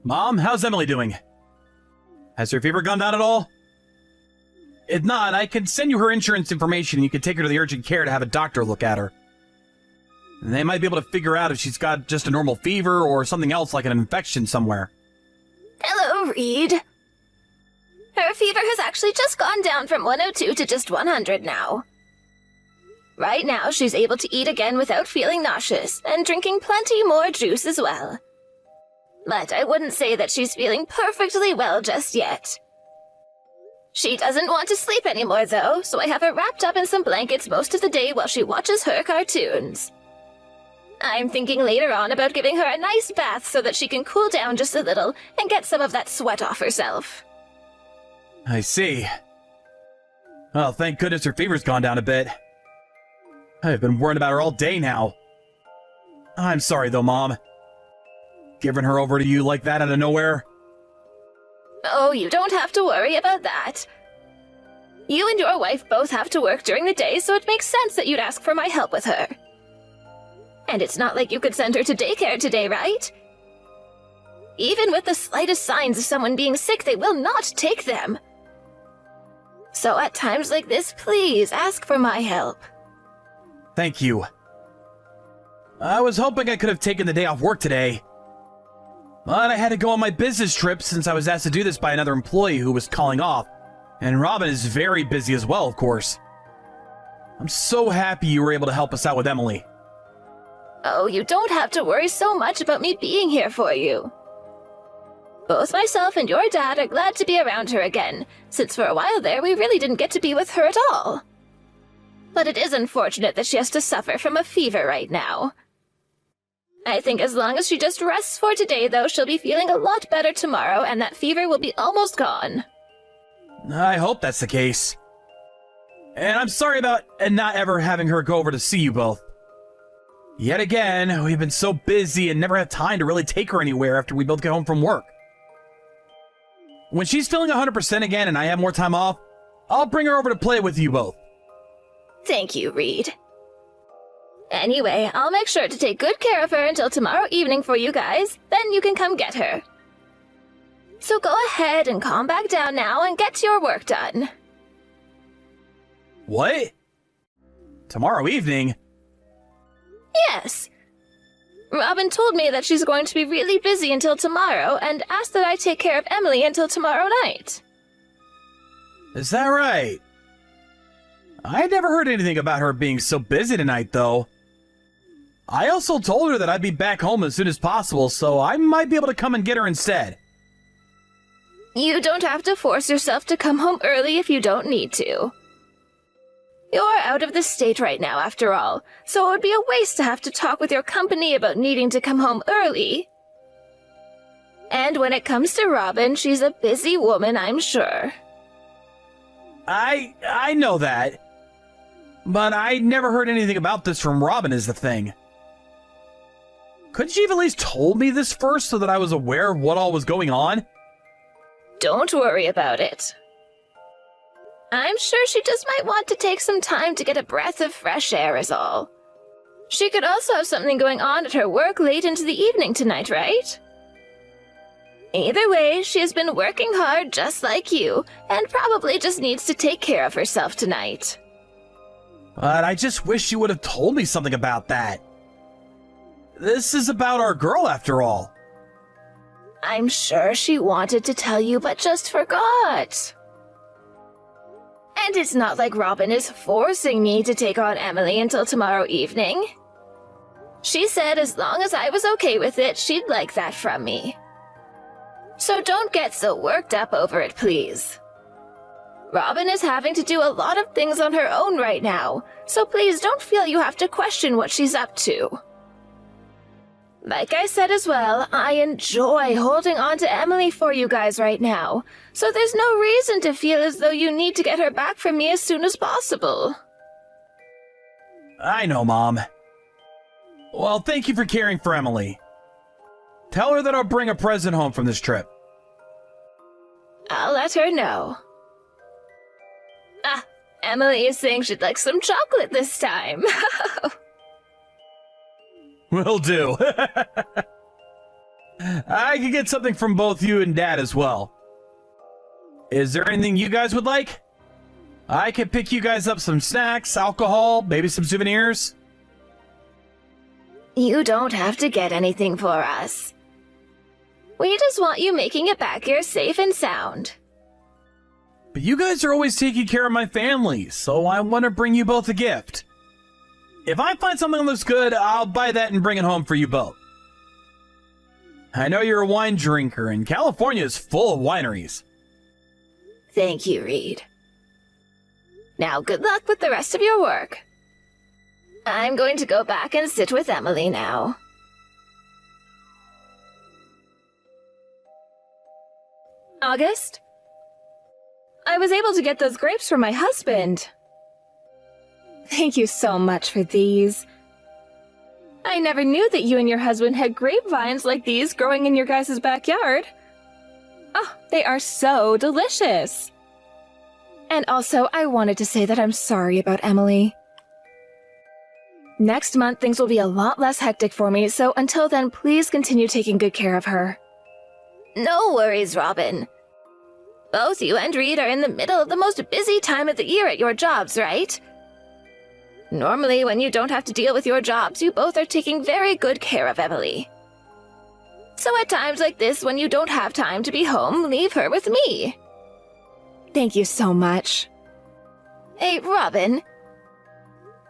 Mom, how's Emily doing? Has her fever gone down at all? If not, I could send you her insurance information and you could take her to the urgent care to have a doctor look at her. And they might be able to figure out if she's got just a normal fever or something else like an infection somewhere. Hello, Reed. Her fever has actually just gone down from 102 to just 100 now. Right now, she's able to eat again without feeling nauseous, and drinking plenty more juice as well. But I wouldn't say that she's feeling perfectly well just yet. She doesn't want to sleep anymore, though, so I have her wrapped up in some blankets most of the day while she watches her cartoons. I'm thinking later on about giving her a nice bath so that she can cool down just a little and get some of that sweat off herself. I see. Well, thank goodness her fever's gone down a bit. I've been worried about her all day now. I'm sorry though, Mom. Giving her over to you like that out of nowhere? Oh, you don't have to worry about that. You and your wife both have to work during the day, so it makes sense that you'd ask for my help with her. And it's not like you could send her to daycare today, right? Even with the slightest signs of someone being sick, they will not take them. So at times like this, please ask for my help. Thank you. I was hoping I could have taken the day off work today. But I had to go on my business trip since I was asked to do this by another employee who was calling off. And Robin is very busy as well, of course. I'm so happy you were able to help us out with Emily. Oh, you don't have to worry so much about me being here for you. Both myself and your dad are glad to be around her again, since for a while there we really didn't get to be with her at all. But it is unfortunate that she has to suffer from a fever right now. I think as long as she just rests for today, though, she'll be feeling a lot better tomorrow, and that fever will be almost gone. I hope that's the case. And I'm sorry about not ever having her go over to see you both. Yet again, we've been so busy and never had time to really take her anywhere after we both get home from work. When she's feeling 100% again and I have more time off, I'll bring her over to play with you both. Thank you, Reed. Anyway, I'll make sure to take good care of her until tomorrow evening for you guys, then you can come get her. So go ahead and calm back down now and get your work done. What? Tomorrow evening? Yes. Robin told me that she's going to be really busy until tomorrow and asked that I take care of Emily until tomorrow night. Is that right? I never heard anything about her being so busy tonight, though. I also told her that I'd be back home as soon as possible, so I might be able to come and get her instead. You don't have to force yourself to come home early if you don't need to. You're out of the state right now, after all, so it would be a waste to have to talk with your company about needing to come home early. And when it comes to Robin, she's a busy woman, I'm sure. I know that. But I never heard anything about this from Robin is the thing. Couldn't she have at least told me this first so that I was aware of what all was going on? Don't worry about it. I'm sure she just might want to take some time to get a breath of fresh air is all. She could also have something going on at her work late into the evening tonight, right? Either way, she has been working hard just like you, and probably just needs to take care of herself tonight. But I just wish she would have told me something about that. This is about our girl, after all. I'm sure she wanted to tell you, but just forgot. And it's not like Robin is forcing me to take on Emily until tomorrow evening. She said as long as I was okay with it, she'd like that from me. So don't get so worked up over it, please. Robin is having to do a lot of things on her own right now, so please don't feel you have to question what she's up to. Like I said as well, I enjoy holding on to Emily for you guys right now, so there's no reason to feel as though you need to get her back from me as soon as possible. I know, Mom. Well, thank you for caring for Emily. Tell her that I'll bring a present home from this trip. I'll let her know. Ah, Emily is saying she'd like some chocolate this time. Will do. I could get something from both you and Dad as well. Is there anything you guys would like? I could pick you guys up some snacks, alcohol, maybe some souvenirs. You don't have to get anything for us. We just want you making it back here safe and sound. But you guys are always taking care of my family, so I want to bring you both a gift. If I find something that looks good, I'll buy that and bring it home for you both. I know you're a wine drinker, and California is full of wineries. Thank you, Reed. Now, good luck with the rest of your work. I'm going to go back and sit with Emily now. August? I was able to get those grapes for my husband. Thank you so much for these. I never knew that you and your husband had grapevines like these growing in your guys' backyard. Oh, they are so delicious. And also, I wanted to say that I'm sorry about Emily. Next month, things will be a lot less hectic for me, so until then, please continue taking good care of her. No worries, Robin. Both you and Reed are in the middle of the most busy time of the year at your jobs, right? Normally, when you don't have to deal with your jobs, you both are taking very good care of Emily. So at times like this, when you don't have time to be home, leave her with me. Thank you so much. Hey, Robin.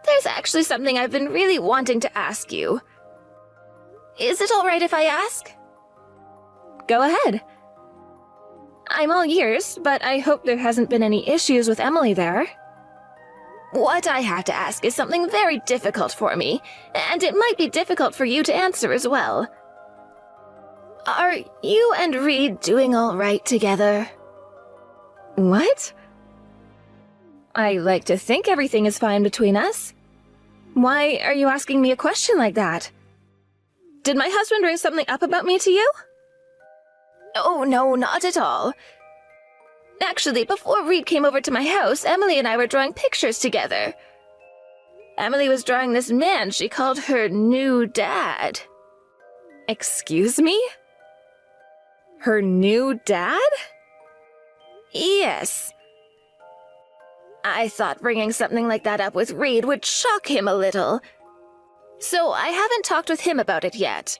There's actually something I've been really wanting to ask you. Is it all right if I ask? Go ahead. I'm all ears, but I hope there hasn't been any issues with Emily there. What I have to ask is something very difficult for me, and it might be difficult for you to answer as well. Are you and Reed doing all right together? What? I like to think everything is fine between us. Why are you asking me a question like that? Did my husband bring something up about me to you? Oh, no, not at all. Actually, before Reed came over to my house, Emily and I were drawing pictures together. Emily was drawing this man she called her new dad. Excuse me? Her new dad? Yes. I thought bringing something like that up with Reed would shock him a little. So I haven't talked with him about it yet.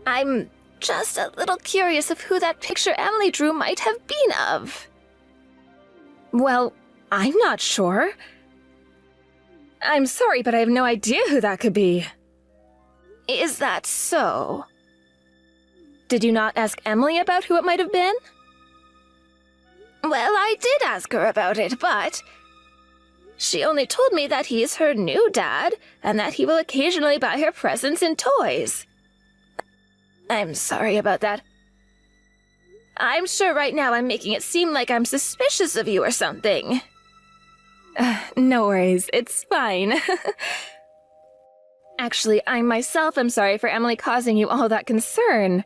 I'm just a little curious of who that picture Emily drew might have been of. Well, I'm not sure. I'm sorry, but I have no idea who that could be. Is that so? Did you not ask Emily about who it might have been? Well, I did ask her about it, but she only told me that he's her new dad and that he will occasionally buy her presents and toys. I'm sorry about that. I'm sure right now I'm making it seem like I'm suspicious of you or something. No worries, it's fine. Actually, I myself am sorry for Emily causing you all that concern.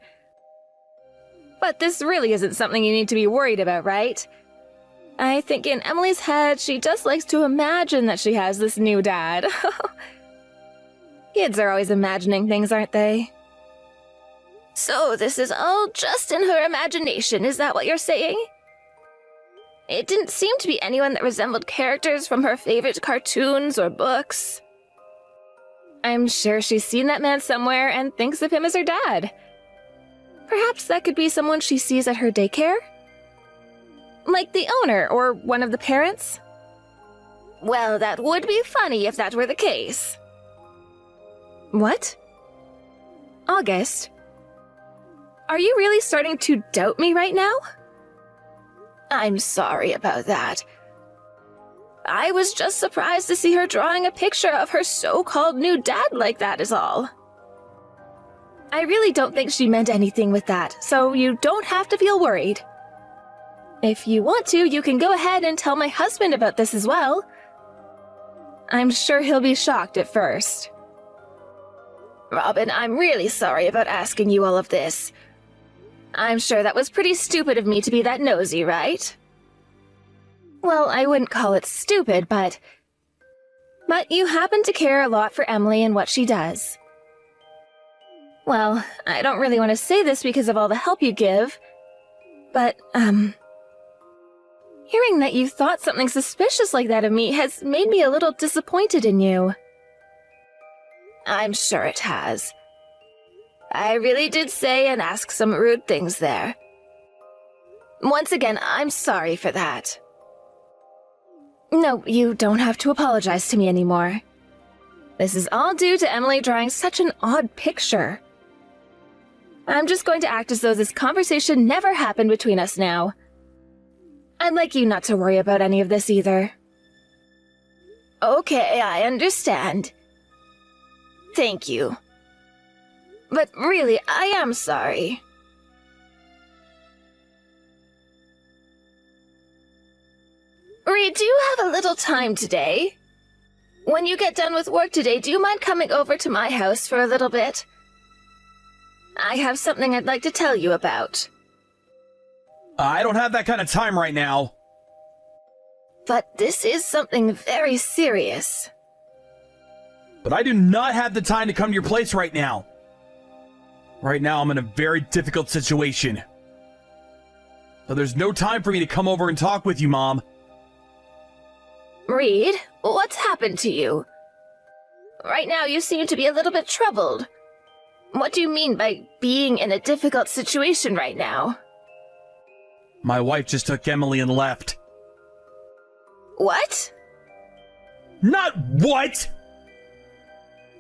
But this really isn't something you need to be worried about, right? I think in Emily's head, she just likes to imagine that she has this new dad. Kids are always imagining things, aren't they? So this is all just in her imagination, is that what you're saying? It didn't seem to be anyone that resembled characters from her favorite cartoons or books. I'm sure she's seen that man somewhere and thinks of him as her dad. Perhaps that could be someone she sees at her daycare? Like the owner or one of the parents? Well, that would be funny if that were the case. What? August? Are you really starting to doubt me right now? I'm sorry about that. I was just surprised to see her drawing a picture of her so-called new dad like that is all. I really don't think she meant anything with that, so you don't have to feel worried. If you want to, you can go ahead and tell my husband about this as well. I'm sure he'll be shocked at first. Robin, I'm really sorry about asking you all of this. I'm sure that was pretty stupid of me to be that nosy, right? Well, I wouldn't call it stupid, but you happen to care a lot for Emily and what she does. Well, I don't really want to say this because of all the help you give, but, hearing that you thought something suspicious like that of me has made me a little disappointed in you. I'm sure it has. I really did say and ask some rude things there. Once again, I'm sorry for that. No, you don't have to apologize to me anymore. This is all due to Emily drawing such an odd picture. I'm just going to act as though this conversation never happened between us now. I'd like you not to worry about any of this either. Okay, I understand. Thank you. But really, I am sorry. Reed, do you have a little time today? When you get done with work today, do you mind coming over to my house for a little bit? I have something I'd like to tell you about. I don't have that kind of time right now. But this is something very serious. But I do not have the time to come to your place right now. Right now, I'm in a very difficult situation. So there's no time for me to come over and talk with you, Mom. Reed, what's happened to you? Right now, you seem to be a little bit troubled. What do you mean by being in a difficult situation right now? My wife just took Emily and left. What? Not what!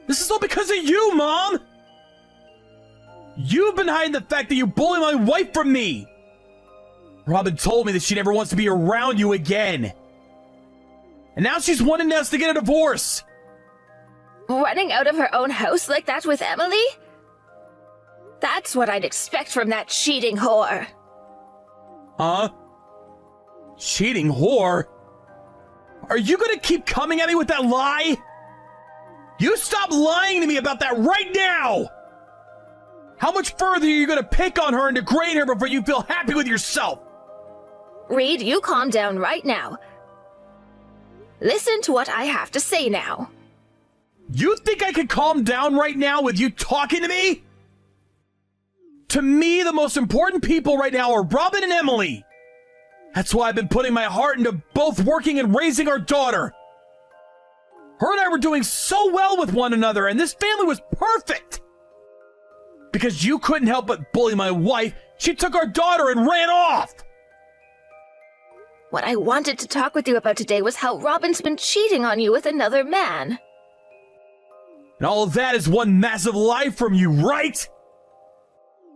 This is all because of you, Mom! You've been hiding the fact that you bully my wife from me! Robin told me that she never wants to be around you again. And now she's wanting us to get a divorce! Running out of her own house like that with Emily? That's what I'd expect from that cheating whore. Huh? Cheating whore? Are you gonna keep coming at me with that lie? You stop lying to me about that right now! How much further are you gonna pick on her and degrade her before you feel happy with yourself? Reed, you calm down right now. Listen to what I have to say now. You think I can calm down right now with you talking to me? To me, the most important people right now are Robin and Emily. That's why I've been putting my heart into both working and raising our daughter. Her and I were doing so well with one another, and this family was perfect. Because you couldn't help but bully my wife, she took our daughter and ran off. What I wanted to talk with you about today was how Robin's been cheating on you with another man. And all of that is one massive lie from you, right?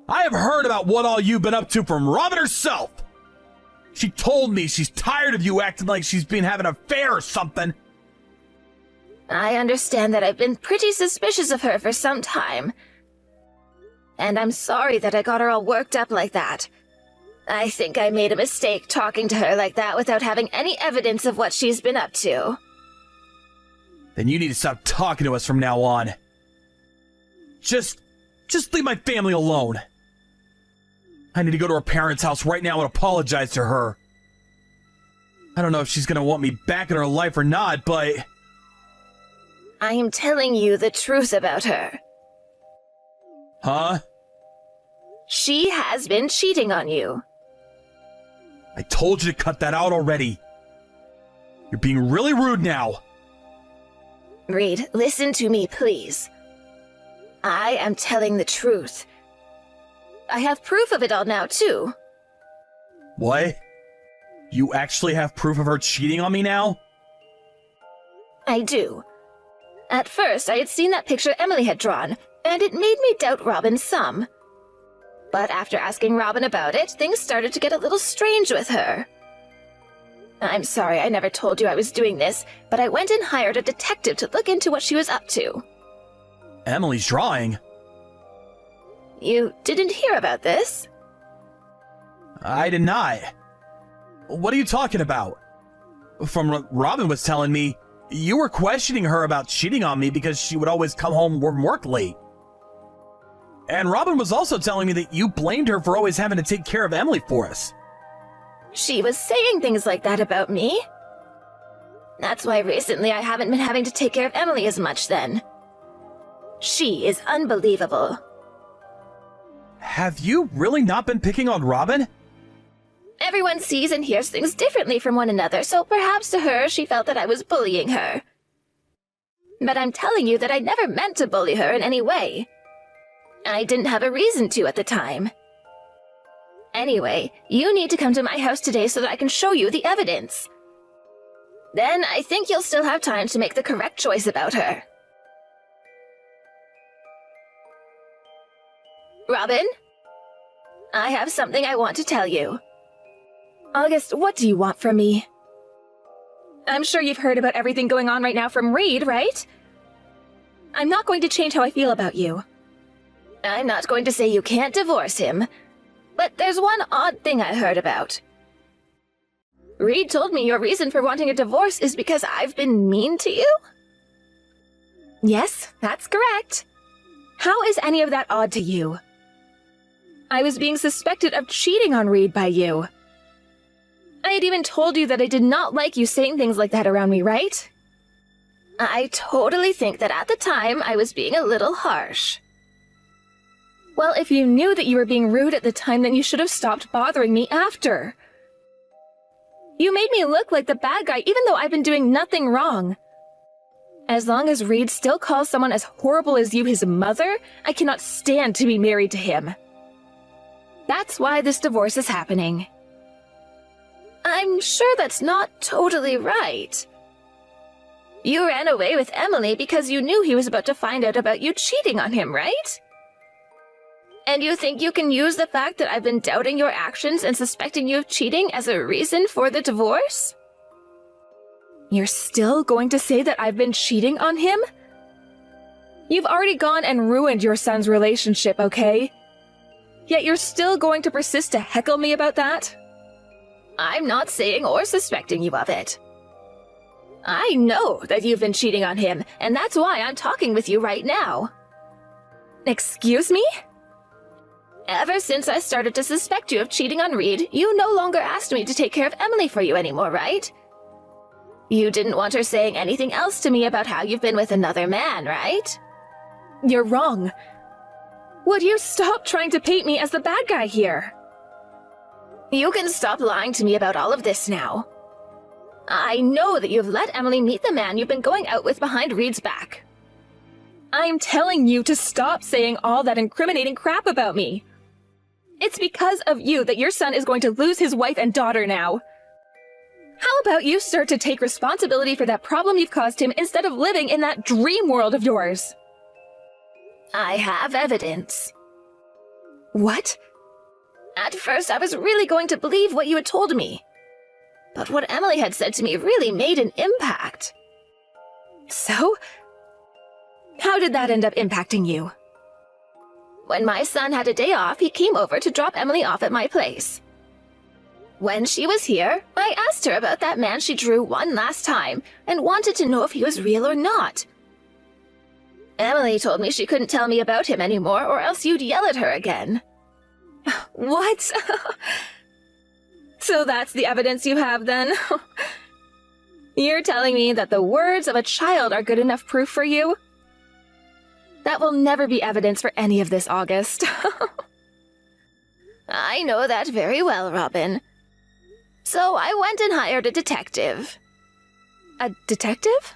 I have heard about what all you've been up to from Robin herself. She told me she's tired of you acting like she's been having an affair or something. I understand that I've been pretty suspicious of her for some time. And I'm sorry that I got her all worked up like that. I think I made a mistake talking to her like that without having any evidence of what she's been up to. Then you need to stop talking to us from now on. Just leave my family alone. I need to go to her parents' house right now and apologize to her. I don't know if she's gonna want me back in her life or not, but... I am telling you the truth about her. Huh? She has been cheating on you. I told you to cut that out already. You're being really rude now. Reed, listen to me, please. I am telling the truth. I have proof of it all now, too. What? You actually have proof of her cheating on me now? I do. At first, I had seen that picture Emily had drawn, and it made me doubt Robin some. But after asking Robin about it, things started to get a little strange with her. I'm sorry I never told you I was doing this, but I went and hired a detective to look into what she was up to. Emily's drawing? You didn't hear about this? I did not. What are you talking about? From what Robin was telling me, you were questioning her about cheating on me because she would always come home from work late. And Robin was also telling me that you blamed her for always having to take care of Emily for us. She was saying things like that about me. That's why recently I haven't been having to take care of Emily as much then. She is unbelievable. Have you really not been picking on Robin? Everyone sees and hears things differently from one another, so perhaps to her she felt that I was bullying her. But I'm telling you that I never meant to bully her in any way. I didn't have a reason to at the time. Anyway, you need to come to my house today so that I can show you the evidence. Then I think you'll still have time to make the correct choice about her. Robin? I have something I want to tell you. August, what do you want from me? I'm sure you've heard about everything going on right now from Reed, right? I'm not going to change how I feel about you. I'm not going to say you can't divorce him, but there's one odd thing I heard about. Reed told me your reason for wanting a divorce is because I've been mean to you? Yes, that's correct. How is any of that odd to you? I was being suspected of cheating on Reed by you. I had even told you that I did not like you saying things like that around me, right? I totally think that at the time I was being a little harsh. Well, if you knew that you were being rude at the time, then you should have stopped bothering me after. You made me look like the bad guy even though I've been doing nothing wrong. As long as Reed still calls someone as horrible as you his mother, I cannot stand to be married to him. That's why this divorce is happening. I'm sure that's not totally right. You ran away with Emily because you knew he was about to find out about you cheating on him, right? And you think you can use the fact that I've been doubting your actions and suspecting you of cheating as a reason for the divorce? You're still going to say that I've been cheating on him? You've already gone and ruined your son's relationship, okay? Yet you're still going to persist to heckle me about that? I'm not saying or suspecting you of it. I know that you've been cheating on him, and that's why I'm talking with you right now. Excuse me? Ever since I started to suspect you of cheating on Reed, you no longer asked me to take care of Emily for you anymore, right? You didn't want her saying anything else to me about how you've been with another man, right? You're wrong. Would you stop trying to paint me as the bad guy here? You can stop lying to me about all of this now. I know that you've let Emily meet the man you've been going out with behind Reed's back. I'm telling you to stop saying all that incriminating crap about me. It's because of you that your son is going to lose his wife and daughter now. How about you start to take responsibility for that problem you've caused him instead of living in that dream world of yours? I have evidence. What? At first, I was really going to believe what you had told me. But what Emily had said to me really made an impact. So? How did that end up impacting you? When my son had a day off, he came over to drop Emily off at my place. When she was here, I asked her about that man she drew one last time and wanted to know if he was real or not. Emily told me she couldn't tell me about him anymore or else you'd yell at her again. What? So that's the evidence you have then? You're telling me that the words of a child are good enough proof for you? That will never be evidence for any of this, August. I know that very well, Robin. So I went and hired a detective. A detective?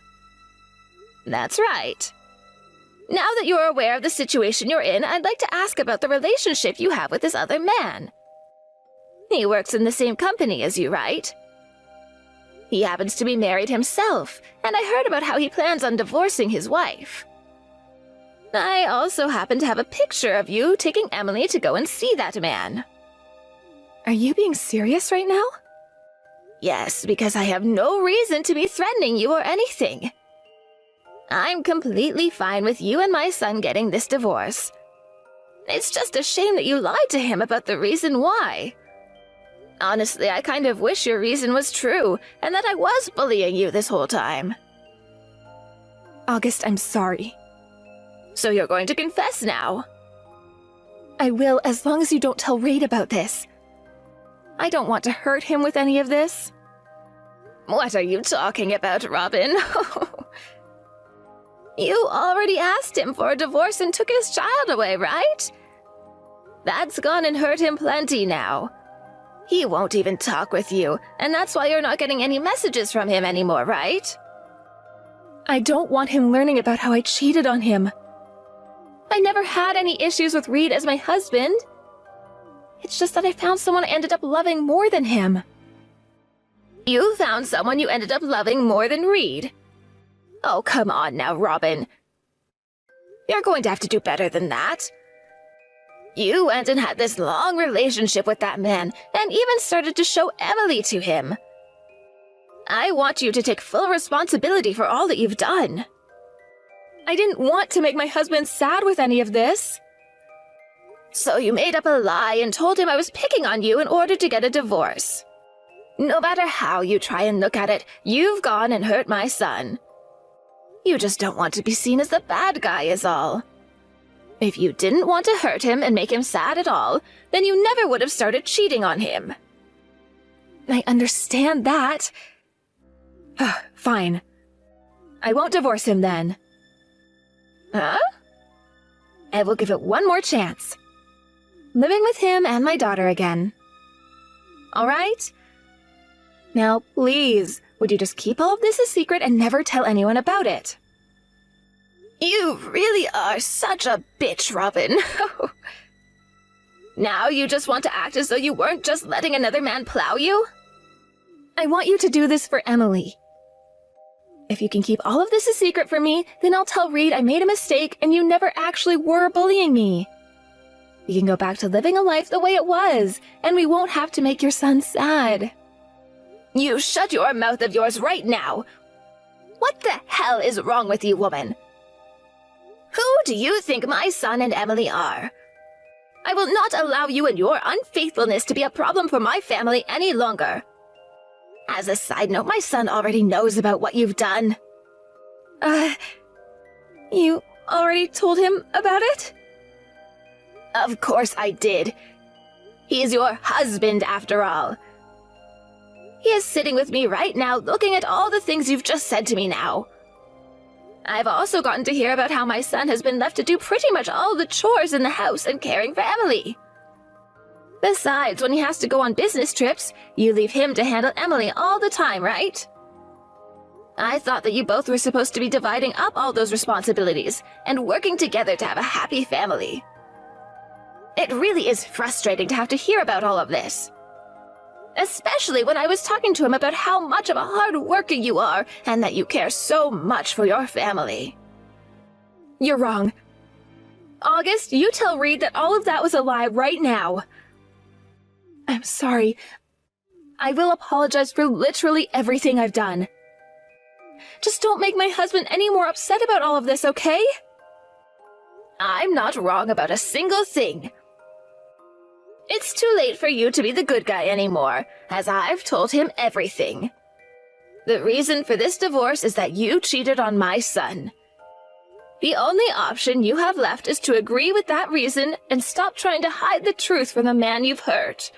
That's right. Now that you're aware of the situation you're in, I'd like to ask about the relationship you have with this other man. He works in the same company as you, right? He happens to be married himself, and I heard about how he plans on divorcing his wife. I also happen to have a picture of you taking Emily to go and see that man. Are you being serious right now? Yes, because I have no reason to be threatening you or anything. I'm completely fine with you and my son getting this divorce. It's just a shame that you lied to him about the reason why. Honestly, I kind of wish your reason was true, and that I was bullying you this whole time. August, I'm sorry. So you're going to confess now? I will, as long as you don't tell Reed about this. I don't want to hurt him with any of this. What are you talking about, Robin? You already asked him for a divorce and took his child away, right? That's gone and hurt him plenty now. He won't even talk with you, and that's why you're not getting any messages from him anymore, right? I don't want him learning about how I cheated on him. I never had any issues with Reed as my husband. It's just that I found someone I ended up loving more than him. You found someone you ended up loving more than Reed? Oh, come on now, Robin. You're going to have to do better than that. You went and had this long relationship with that man, and even started to show Emily to him. I want you to take full responsibility for all that you've done. I didn't want to make my husband sad with any of this. So you made up a lie and told him I was picking on you in order to get a divorce. No matter how you try and look at it, you've gone and hurt my son. You just don't want to be seen as the bad guy is all. If you didn't want to hurt him and make him sad at all, then you never would have started cheating on him. I understand that. Fine. I won't divorce him then. Huh? I will give it one more chance. Living with him and my daughter again. All right? Now, please, would you just keep all of this a secret and never tell anyone about it? You really are such a bitch, Robin. Now you just want to act as though you weren't just letting another man plow you? I want you to do this for Emily. If you can keep all of this a secret from me, then I'll tell Reed I made a mistake and you never actually were bullying me. We can go back to living a life the way it was, and we won't have to make your son sad. You shut your mouth of yours right now. What the hell is wrong with you, woman? Who do you think my son and Emily are? I will not allow you and your unfaithfulness to be a problem for my family any longer. As a side note, my son already knows about what you've done. You already told him about it? Of course I did. He's your husband, after all. He is sitting with me right now, looking at all the things you've just said to me now. I've also gotten to hear about how my son has been left to do pretty much all the chores in the house and caring for Emily. Besides, when he has to go on business trips, you leave him to handle Emily all the time, right? I thought that you both were supposed to be dividing up all those responsibilities and working together to have a happy family. It really is frustrating to have to hear about all of this. Especially when I was talking to him about how much of a hard worker you are and that you care so much for your family. You're wrong. August, you tell Reed that all of that was a lie right now. I'm sorry. I will apologize for literally everything I've done. Just don't make my husband any more upset about all of this, okay? I'm not wrong about a single thing. It's too late for you to be the good guy anymore, as I've told him everything. The reason for this divorce is that you cheated on my son. The only option you have left is to agree with that reason and stop trying to hide the truth from the man you've hurt.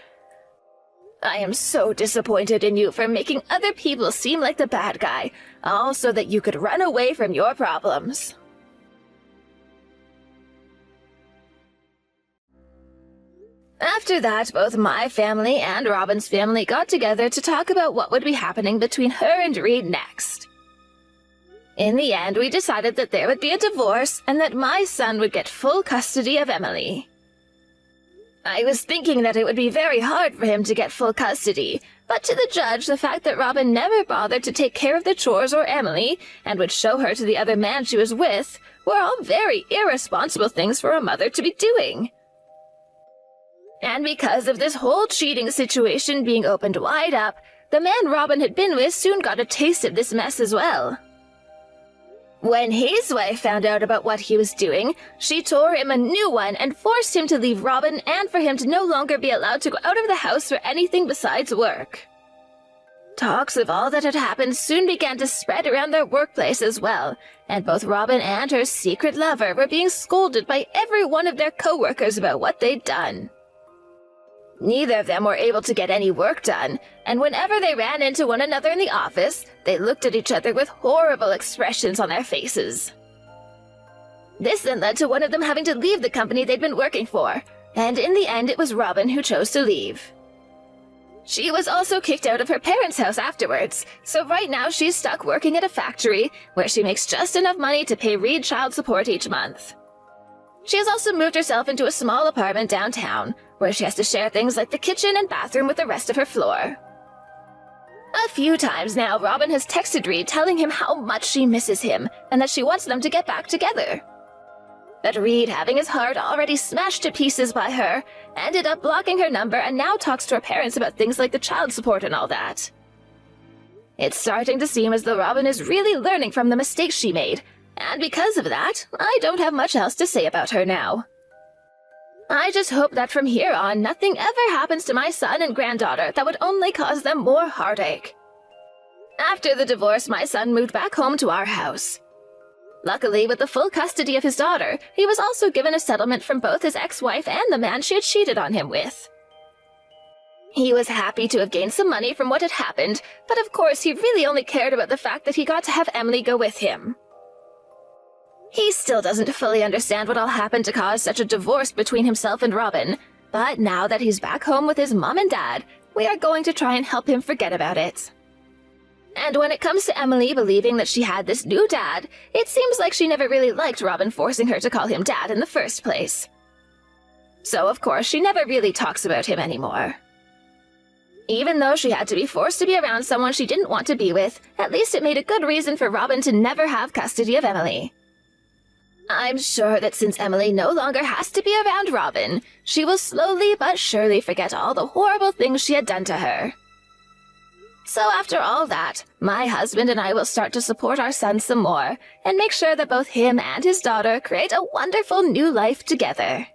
I am so disappointed in you for making other people seem like the bad guy, all so that you could run away from your problems. After that, both my family and Robin's family got together to talk about what would be happening between her and Reed next. In the end, we decided that there would be a divorce and that my son would get full custody of Emily. I was thinking that it would be very hard for him to get full custody, but to the judge, the fact that Robin never bothered to take care of the chores or Emily and would show her to the other man she was with were all very irresponsible things for a mother to be doing. And because of this whole cheating situation being opened wide up, the man Robin had been with soon got a taste of this mess as well. When his wife found out about what he was doing, she tore him a new one and forced him to leave Robin and for him to no longer be allowed to go out of the house for anything besides work. Talks of all that had happened soon began to spread around their workplace as well, and both Robin and her secret lover were being scolded by every one of their co-workers about what they'd done. Neither of them were able to get any work done, and whenever they ran into one another in the office, they looked at each other with horrible expressions on their faces. This then led to one of them having to leave the company they'd been working for, And in the end, it was Robin who chose to leave. She was also kicked out of her parents' house afterwards, so right now she's stuck working at a factory where she makes just enough money to pay Reed child support each month. She has also moved herself into a small apartment downtown, where she has to share things like the kitchen and bathroom with the rest of her floor. A few times now, Robin has texted Reed telling him how much she misses him and that she wants them to get back together. But Reed, having his heart already smashed to pieces by her, ended up blocking her number and now talks to her parents about things like the child support and all that. It's starting to seem as though Robin is really learning from the mistakes she made, and because of that, I don't have much else to say about her now. I just hope that from here on, nothing ever happens to my son and granddaughter that would only cause them more heartache. After the divorce, my son moved back home to our house. Luckily, with the full custody of his daughter, he was also given a settlement from both his ex-wife and the man she had cheated on him with. He was happy to have gained some money from what had happened, but of course he really only cared about the fact that he got to have Emily go with him. He still doesn't fully understand what all happened to cause such a divorce between himself and Robin, but now that he's back home with his mom and dad, we are going to try and help him forget about it. And when it comes to Emily believing that she had this new dad, it seems like she never really liked Robin forcing her to call him dad in the first place. So of course she never really talks about him anymore. Even though she had to be forced to be around someone she didn't want to be with, at least it made a good reason for Robin to never have custody of Emily. I'm sure that since Emily no longer has to be around Robin, she will slowly but surely forget all the horrible things she had done to her. So after all that, my husband and I will start to support our son some more and make sure that both him and his daughter create a wonderful new life together.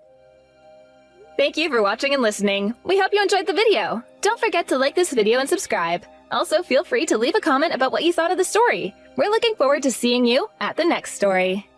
Thank you for watching and listening. We hope you enjoyed the video. Don't forget to like this video and subscribe. Also, feel free to leave a comment about what you thought of the story. We're looking forward to seeing you at the next story.